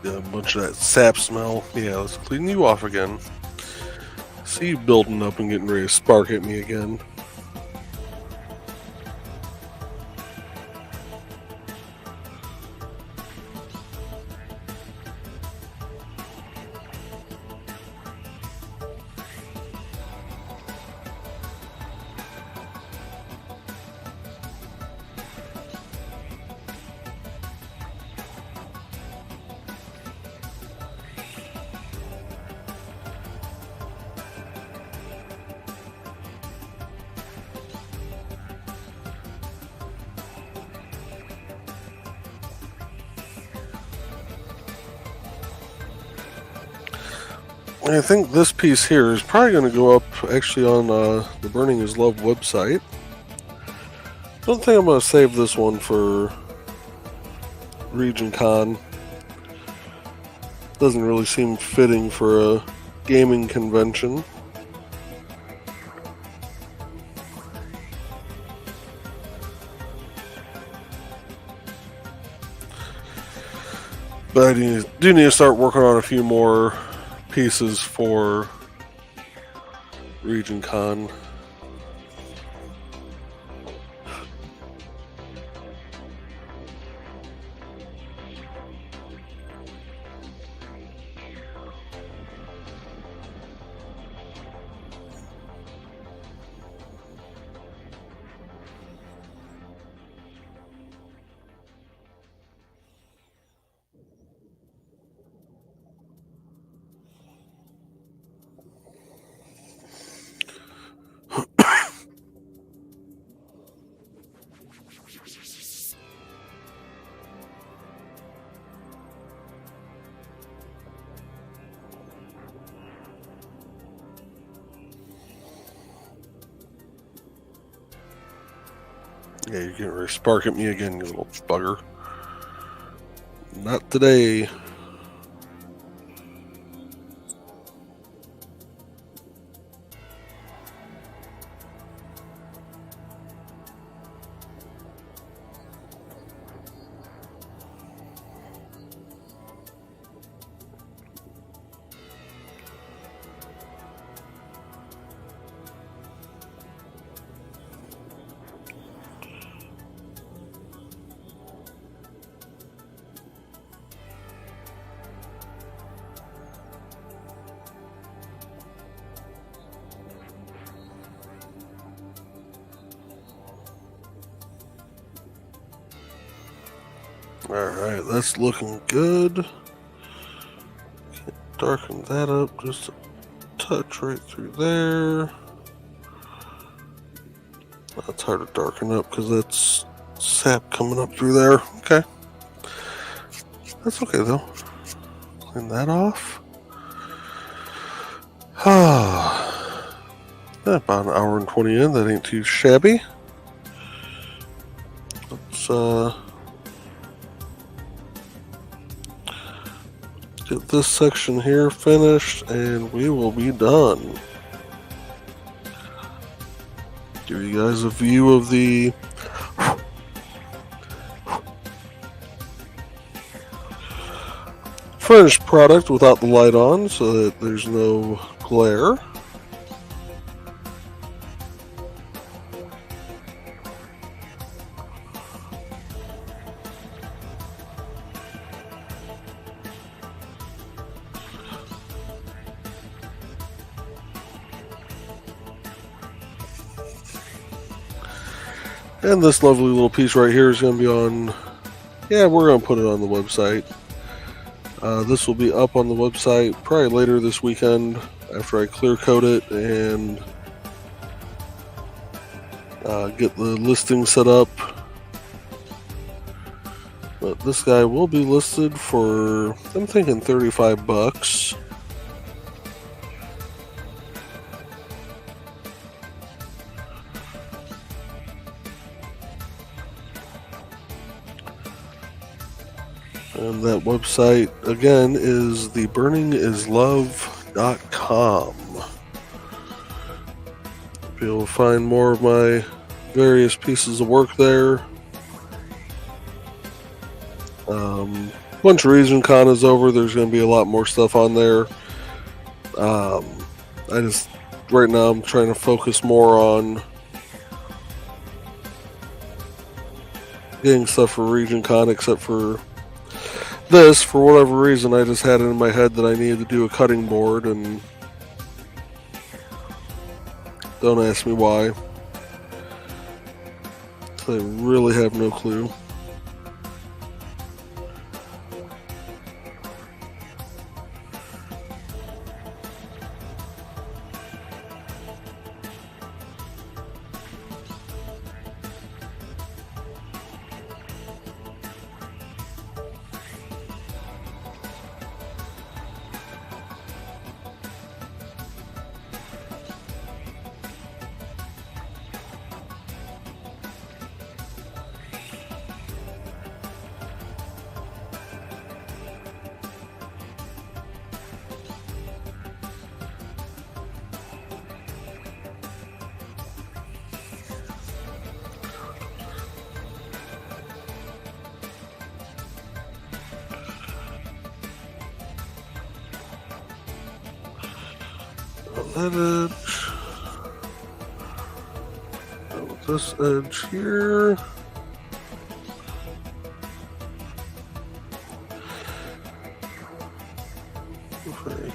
A bunch of that sap smell. Yeah, let's clean you off again. See you building up and getting ready to spark at me again. I think this piece here is probably going to go up actually on the Burning is Love website. Don't think I'm going to save this one for Region Con. Doesn't really seem fitting for a gaming convention. But I do need to start working on a few more pieces for Region Con. Yeah, you're getting ready to spark at me again, you little bugger. Not today. Alright, that's looking good. Darken that up just a touch right through there. That's hard to darken up because that's sap coming up through there. Okay. That's okay though. Clean that off. About an hour and 20 in, that ain't too shabby. Let's get this section here finished and we will be done. Give you guys a view of the finished product without the light on so that there's no glare. And this lovely little piece right here is going to be on, yeah, we're going to put it on the website. This will be up on the website probably later this weekend after I clear coat it and get the listing set up. But this guy will be listed for, I'm thinking $35. And that website, again, is theburningislove.com. You'll find more of my various pieces of work there. Once Region Con is over, there's going to be a lot more stuff on there. Right now, I'm trying to focus more on getting stuff for Region Con, except for this. For whatever reason, I just had it in my head that I needed to do a cutting board, and don't ask me why. I really have no clue. that edge. With this edge here. Okay.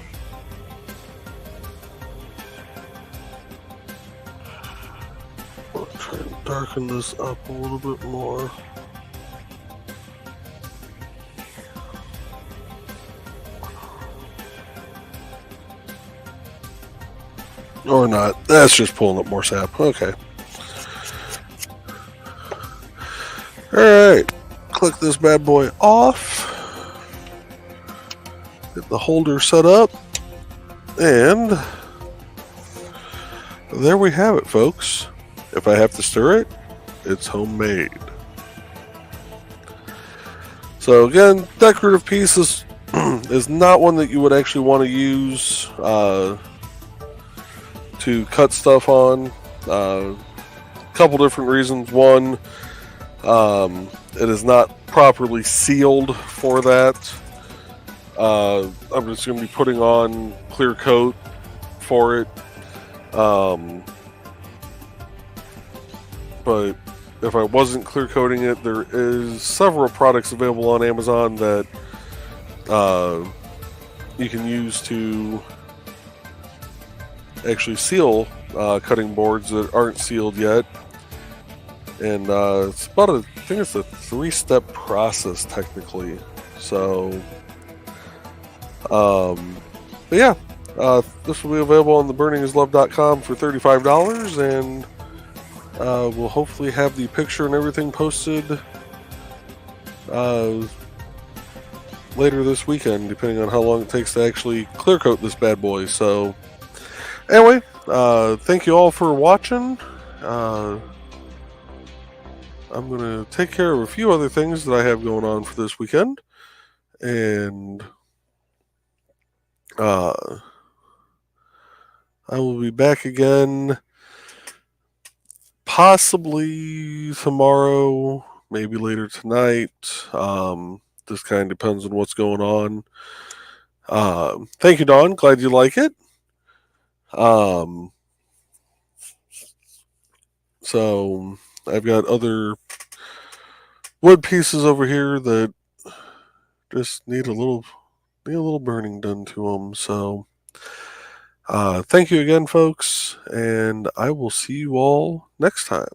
I'll try and darken this up a little bit more. Or not. That's just pulling up more sap. Okay. Alright. Click this bad boy off. Get the holder set up. And there we have it, folks. If I have to stir it, it's homemade. So again, decorative pieces is not one that you would actually want to use to cut stuff on. Couple different reasons. One, it is not properly sealed for that. I'm just going to be putting on clear coat for it. But if I wasn't clear coating it, there is several products available on Amazon that you can use to actually seal cutting boards that aren't sealed yet. And it's about I think it's a 3-step process technically. So, but yeah, this will be available on theburningislove.com for $35, and we'll hopefully have the picture and everything posted later this weekend, depending on how long it takes to actually clear coat this bad boy. So, anyway, thank you all for watching. I'm going to take care of a few other things that I have going on for this weekend. And I will be back again possibly tomorrow, maybe later tonight. This kind of depends on what's going on. Thank you, Dawn. Glad you like it. So I've got other wood pieces over here that just need a little burning done to them. So thank you again, folks, and I will see you all next time.